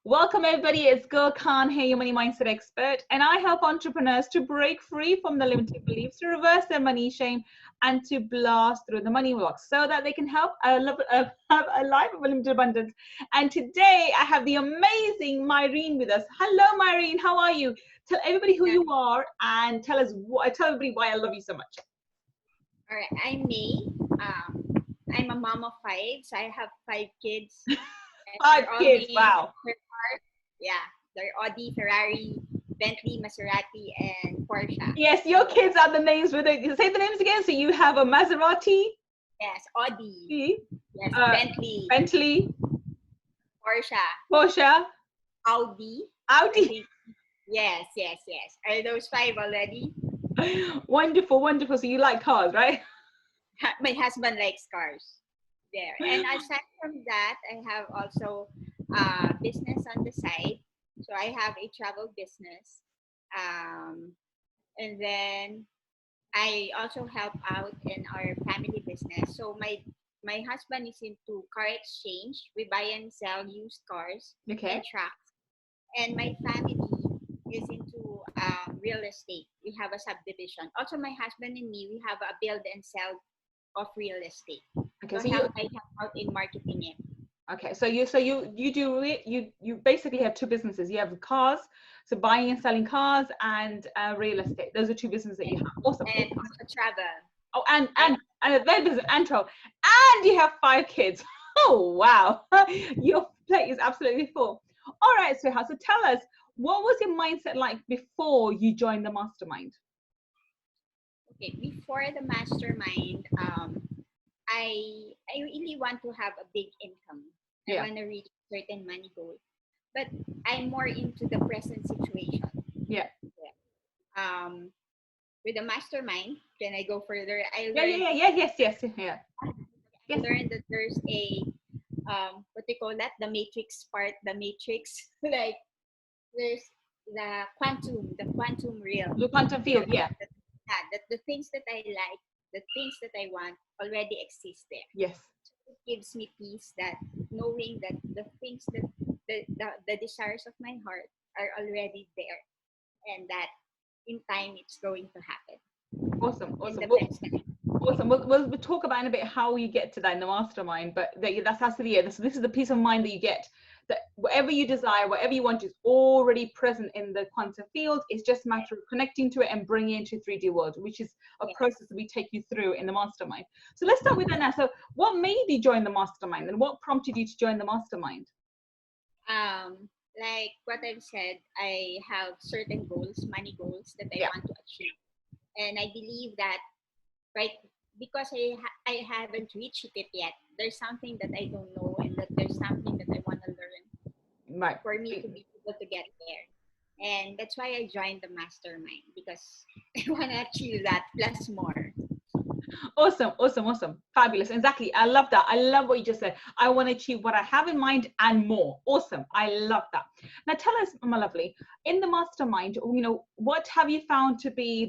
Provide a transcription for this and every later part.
Welcome everybody, it's Gull Khan here, your money mindset expert, and I help entrepreneurs to break free from the limiting beliefs, to reverse their money shame, and to blast through the money blocks so that they can have a life of limited abundance. And today I have the amazing Mayreen with us. Hello Mayreen, how are you? Tell everybody who you are and tell everybody why I love you so much. All right, I'm May. I'm a mom of 5, so I have 5 kids. 5 kids, wow. Yeah, they're Audi, Ferrari, Bentley, Maserati, and Porsche. Yes, your kids are the names with it. Say the names again. So you have a Maserati. Yes, Audi. Yes, Bentley. Porsche. Audi. Yes. Are those 5 already? Wonderful, wonderful. So you like cars, right? My husband likes cars. There. And aside from that, I have also business on the side. So I have a travel business. And then I also help out in our family business. So my husband is into car exchange. We buy and sell used cars and trucks. And my family is into real estate. We have a subdivision. Also, my husband and me, we have a build and sell of real estate. Okay, so I help out in marketing it. Okay, so you basically have 2 businesses. You have cars, so buying and selling cars, and real estate. Those are 2 businesses that you have. Awesome. And also travel. Oh, and a third business, and travel. And you have 5 kids. Oh wow, your plate is absolutely full. All right, sweetheart. So tell us, what was your mindset like before you joined the mastermind? Okay, before the mastermind, I really want to have a big income. I want to reach certain money goal, but I'm more into the present situation. With the mastermind, can I go further? Yes. I learned that there's a what they call that, the matrix part, like there's the quantum realm, the quantum field, that the things that I like, the things that I want already exist there. Yes. So it gives me peace, that knowing that the things that the desires of my heart are already there, and that in time it's going to happen. Awesome. We'll talk about in a bit how you get to that in the mastermind, but that's actually it. This is the peace of mind that you get, that whatever you desire, whatever you want is already present in the quantum field. It's just a matter of connecting to it and bringing it into 3D world, which is a process that we take you through in the mastermind. So let's start with that now. So what made you join the mastermind, and what prompted you to join the mastermind? Like what I've said, I have certain goals, money goals that I want to achieve, and I believe that because I haven't reached it yet, there's something that I don't know, and that there's something that I want to learn for me to be able to get there. And that's why I joined the mastermind, because I want to achieve that plus more. Awesome. Fabulous. Exactly. I love that. I love what you just said. I want to achieve what I have in mind and more. Awesome. I love that. Now tell us, my lovely, in the mastermind, what have you found to be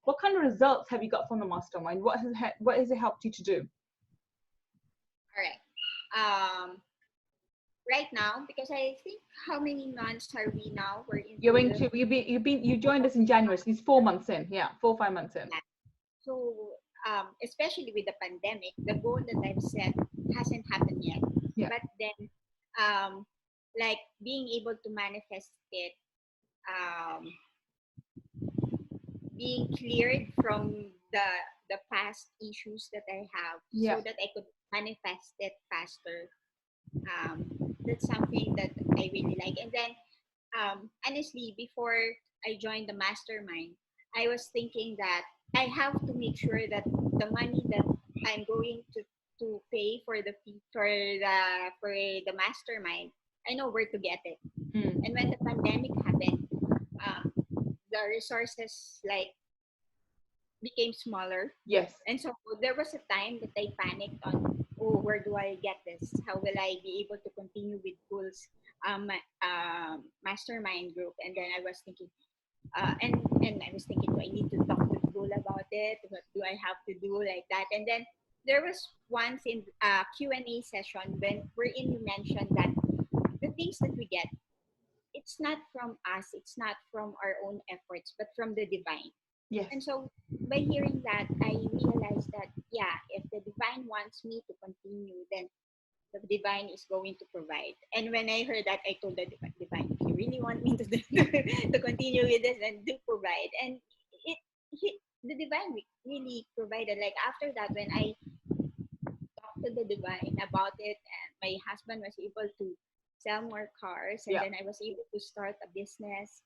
what kind of results have you got from the mastermind? What has it helped you to do? All right. Right now, because I think, how many months are we now? You joined us in January, so it's 4 months in. 4 or 5 months in. So especially with the pandemic, the goal that I've set hasn't happened yet. But then like being able to manifest it, being cleared from the past issues that I have, so that I could manifest it faster. That's something that I really like. And then honestly, before I joined the mastermind, I was thinking that I have to make sure that the money that I'm going to pay for the mastermind, I know where to get it. And when the pandemic happened, the resources became smaller. Yes. And so there was a time that I panicked on, where do I get this? How will I be able to continue with Gull's mastermind group? And then I was thinking, do I need to talk to Gull about it? What do I have to do like that? And then there was once in a Q&A session wherein you mentioned that the things that we get, it's not from us, it's not from our own efforts, but from the divine. Yes. And so by hearing that, I realized that, yeah, if the divine wants me to continue, then the divine is going to provide. And when I heard that, I told the divine, if you really want me to, to continue with this, then do provide. And the divine really provided. Like after that, when I talked to the divine about it, and my husband was able to sell more cars, and then I was able to start a business,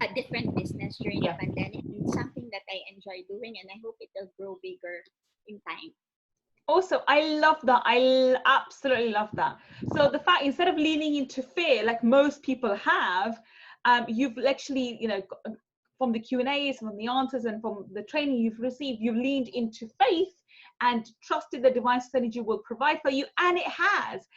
a different business during the pandemic. It's something that I enjoy doing, and I hope it will grow bigger in time. Also, I love that. I absolutely love that. So the fact, instead of leaning into fear like most people have, you've actually, you know, from the Q&As, from the answers, and from the training you've received, you've leaned into faith and trusted the divine energy will provide for you, and it has.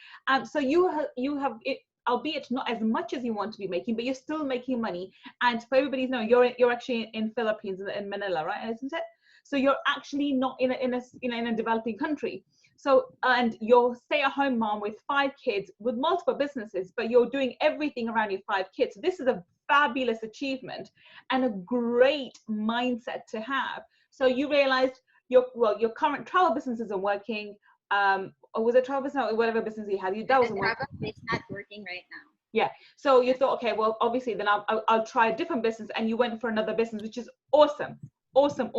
So you have it, albeit not as much as you want to be making, but you're still making money. And for everybody's know, you're actually in Philippines, in Manila, right? Isn't it? So you're actually not in a developing country. So, and you're stay-at-home mom with 5 kids with multiple businesses, but you're doing everything around your 5 kids. So this is a fabulous achievement and a great mindset to have. So you realized your current travel business isn't working. Or was it travel business or whatever business you had? That wasn't working. It's not working right now. Yeah. So you thought, okay, well, obviously then I'll try a different business, and you went for another business, which is awesome. Awesome.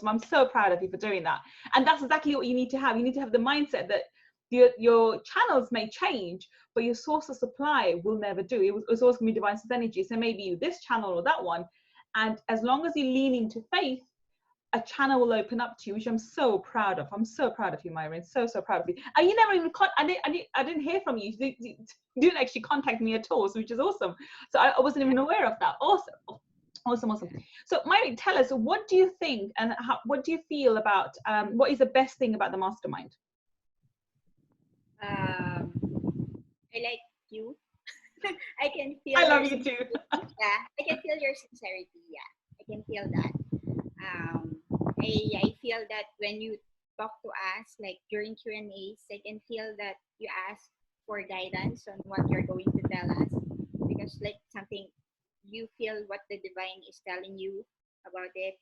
I'm so proud of you for doing that. And that's exactly what you need to have. You need to have the mindset that your channels may change, but your source of supply will never do. It's always going to be divine energy. So maybe this channel or that one. And as long as you lean into faith, a channel will open up to you, which I'm so proud of. I'm so proud of you, Mayreen. So proud of you. And you never even I didn't hear from you. You didn't actually contact me at all, which is awesome. So I wasn't even aware of that. Awesome. So Mayreen, tell us, what do you think, and what do you feel about, what is the best thing about the mastermind? I like you. I can feel. I love you too. Yeah, I can feel your sincerity. Yeah, I can feel that. I feel that when you talk to us, like during Q&As, I can feel that you ask for guidance on what you're going to tell us, because like something, you feel what the divine is telling you about it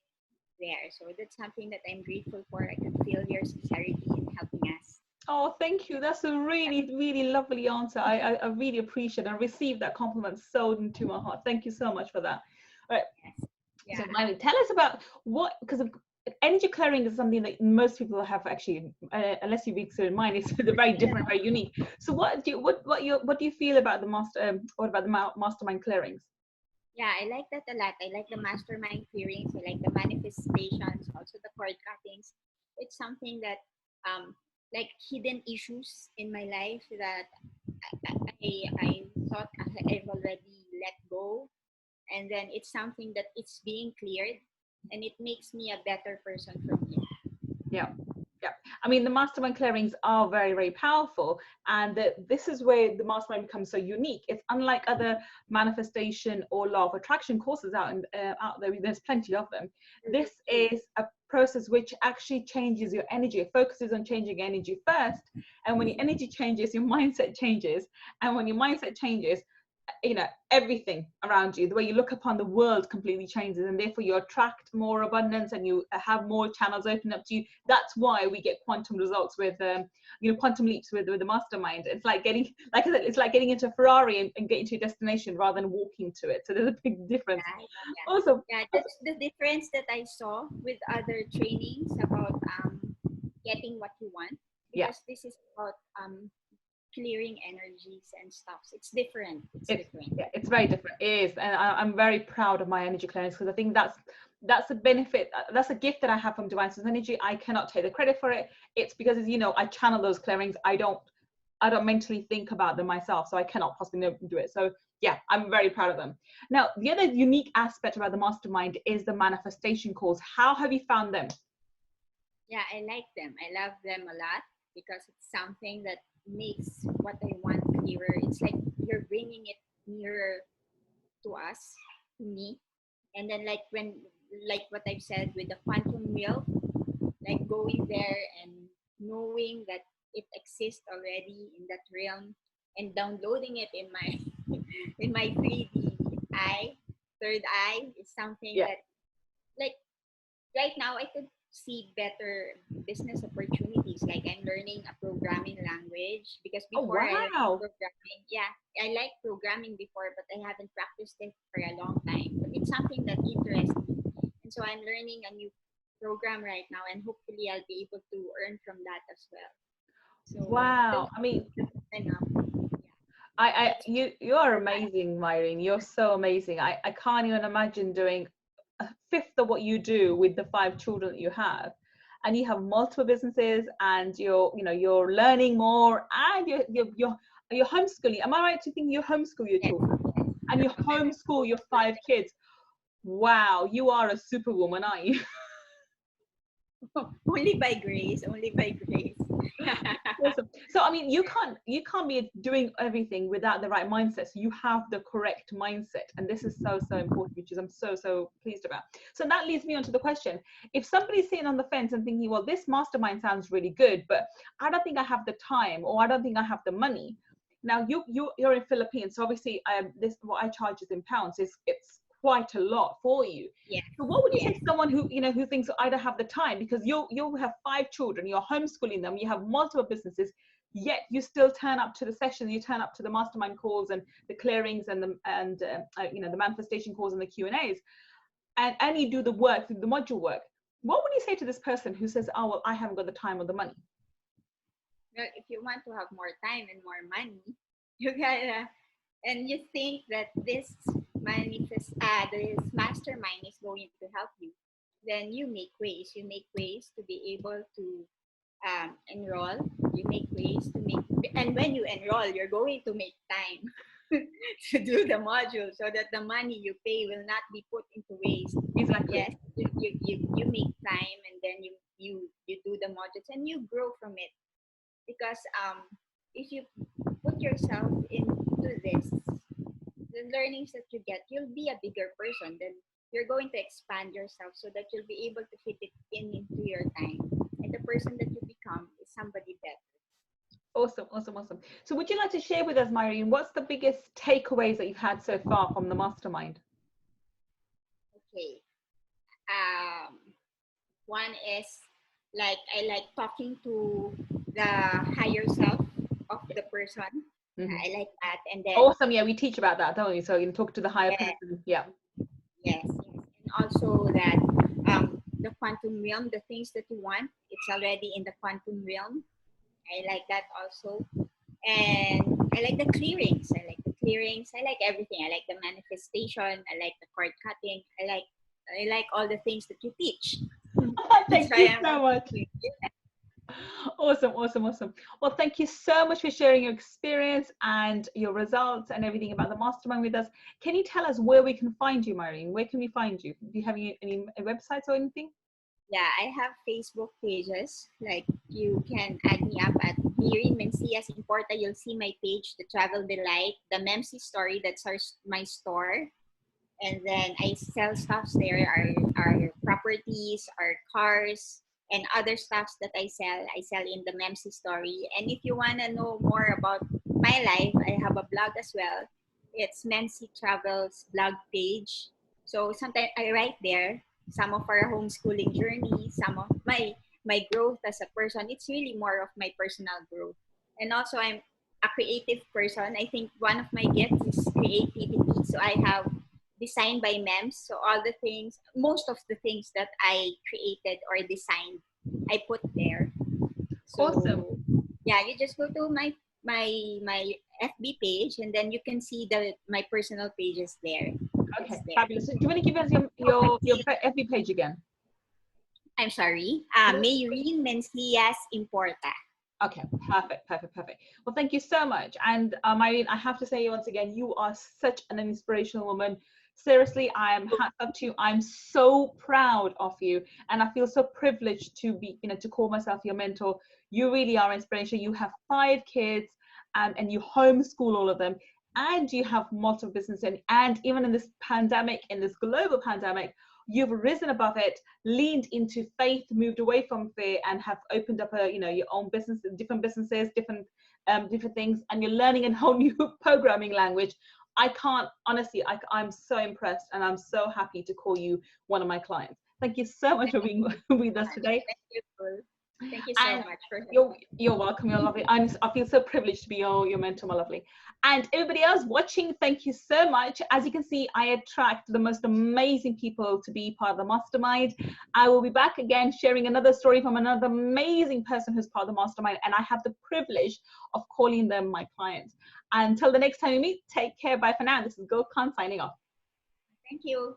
there. So that's something that I'm grateful for. I can feel your sincerity in helping us. Oh, thank you. That's a really lovely answer. I really appreciate it. I received that compliment so into my heart. Thank you so much for that. All right. Yes. Yeah. So Mayreen, tell us about because energy clearing is something that most people have actually, unless you've experienced mine, it's very different, very unique. So what do you feel about the mastermind clearings? Yeah, I like that a lot. I like the mastermind clearings. I like the manifestations, also the cord cuttings. It's something that like hidden issues in my life that I thought I've already let go, and then it's something that it's being cleared, and it makes me a better person from here. Yeah. I mean, the mastermind clearings are very powerful, and this is where the mastermind becomes so unique. It's unlike other manifestation or law of attraction courses out there. There's plenty of them. This is a process which actually changes your energy. It focuses on changing energy first, and when your energy changes, your mindset changes, and when your mindset changes, everything around you, the way you look upon the world completely changes, and therefore you attract more abundance and you have more channels open up to you. That's why we get quantum results with quantum leaps with the mastermind. It's like getting, like I said, it's like getting into a Ferrari and getting to your destination rather than walking to it. So there's a big difference. Also, that's the difference that I saw with other trainings about getting what you want, because this is about clearing energies and stuff. It's different. Yeah, it's very different. It is, and I'm very proud of my energy clearance, because I think that's a benefit. That's a gift that I have from Divine Source Energy. I cannot take the credit for it. It's because, as you know, I channel those clearings. I don't mentally think about them myself, so I cannot possibly do it. So yeah, I'm very proud of them. Now, the other unique aspect about the mastermind is the manifestation calls. How have you found them? Yeah, I like them. I love them a lot, because it's something that makes what I want clearer. It's like you're bringing it nearer to us, to me. And then like what I've said with the quantum wheel, like going there and knowing that it exists already in that realm and downloading it in my in my 3D third eye is something that, like, right now I could see better business opportunities. Like, I'm learning a programming language because before I liked programming. Yeah, I liked programming before, but I haven't practiced it for a long time. But it's something that interests me, and so I'm learning a new program right now, and hopefully I'll be able to earn from that as well. So wow, I mean, you are amazing, Mayreen. You're so amazing. I can't even imagine doing a fifth of what you do with the 5 children that you have, and you have multiple businesses, and you're learning more, and you're homeschooling. Am I right to think you homeschool your children, and you homeschool your 5 kids? Wow, you are a superwoman, aren't you? Only by grace, only by grace. Awesome. So I mean, you can't be doing everything without the right mindset. So you have the correct mindset, and this is so important, which is I'm so pleased about. So that leads me on to the question: if somebody's sitting on the fence and thinking, well, this mastermind sounds really good, but I don't think I have the time, or I don't think I have the money. Now you're in Philippines, so obviously this, what I charge is in pounds, it's quite a lot for you. Yeah. So what would you say to someone who who thinks I don't have the time, because you have 5 children, you're homeschooling them, you have multiple businesses, yet you still turn up to the session, you turn up to the mastermind calls and the clearings and the manifestation calls and the Q&As, and you do the work, the module work. What would you say to this person who says, oh well, I haven't got the time or the money? Well, if you want to have more time and more money, you gotta, and you think that this mastermind is going to help you, then you make ways. You make ways to be able to enroll. You make ways to make, and when you enroll, you're going to make time to do the module, so that the money you pay will not be put into waste. Exactly. Yes, you make time, and then you do the modules, and you grow from it. Because if you put yourself into this, the learnings that you get, you'll be a bigger person. Then you're going to expand yourself so that you'll be able to fit it into your time. And the person that you become is somebody better. Awesome. So would you like to share with us, Mayreen, what's the biggest takeaways that you've had so far from the mastermind? Okay. One is, like, I like talking to the higher self of the person. I like that. And then awesome. Yeah, we teach about that, don't we? So you can talk to the higher person. Yeah. Yes. And also that the quantum realm, the things that you want, it's already in the quantum realm. I like that also. And I like the clearings. I like everything. I like the manifestation. I like the cord cutting. I like all the things that you teach. Thank you so much. Awesome. Well, thank you so much for sharing your experience and your results and everything about the mastermind with us. Can you tell us where we can find you, Mayreen? Where can we find you? Do you have any websites or anything? Yeah, I have Facebook pages. Like, you can add me up at Mayreen Mencias in Porta. You'll see my page, The Travel Delight, the Memsi Story. That's my store. And then I sell stuffs there, our properties, our cars, and other stuffs that I sell in the Memsi Story. And if you want to know more about my life, I have a blog as well. It's Memsi Travels blog page. So sometimes I write there some of our homeschooling journey, some of my growth as a person. It's really more of my personal growth. And also, I'm a creative person. I think one of my gifts is creativity. So I have Designed by Mems. So most of the things that I created or designed, I put there. So, awesome. Yeah, you just go to my FB page, and then you can see my personal pages there. Okay, fabulous. So do you want to give us your FB page again? I'm sorry. Mayreen Mencias in Porta. Okay, perfect. Well, thank you so much. And Mayreen, I have to say once again, you are such an inspirational woman. Seriously, I'm hats up to you. I'm so proud of you, and I feel so privileged to be, to call myself your mentor. You really are inspiration. You have 5 kids, and you homeschool all of them, and you have multiple businesses, and even in this pandemic, in this global pandemic, you've risen above it, leaned into faith, moved away from fear, and have opened up a, you know, your own business, different businesses, different things, and you're learning a whole new programming language. I can't, honestly, I'm so impressed, and I'm so happy to call you one of my clients. Thank you so much for being with us today. Thank you. Thank you so much for you're welcome. You're lovely. I feel so privileged to be your mentor, my lovely. And everybody else watching, thank you so much. As you can see, I attract the most amazing people to be part of the mastermind. I will be back again sharing another story from another amazing person who's part of the mastermind, and I have the privilege of calling them my clients. Until the next time we meet, take care. Bye for now. This is Gull Khan signing off. Thank you.